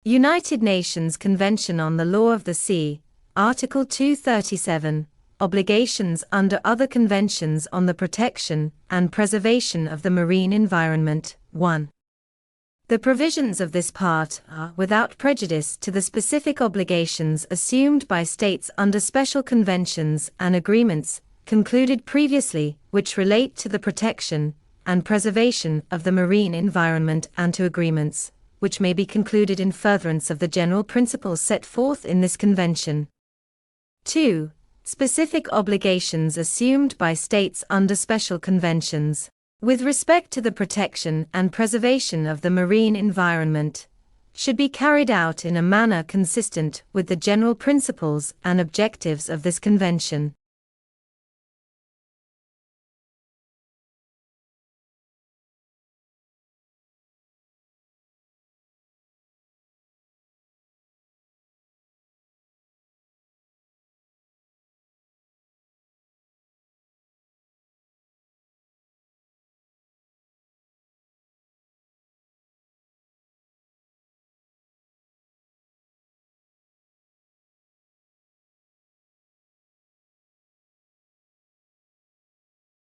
United Nations Convention on the Law of the Sea, Article 237, obligations under other conventions on the protection and preservation of the marine environment. 1. The provisions of this part are without prejudice to the specific obligations assumed by states under special conventions and agreements concluded previously, which relate to the protection and preservation of the marine environment, and to agreements which may be concluded in furtherance of the general principles set forth in this convention. 2. Specific obligations assumed by states under special conventions, with respect to the protection and preservation of the marine environment, should be carried out in a manner consistent with the general principles and objectives of this convention.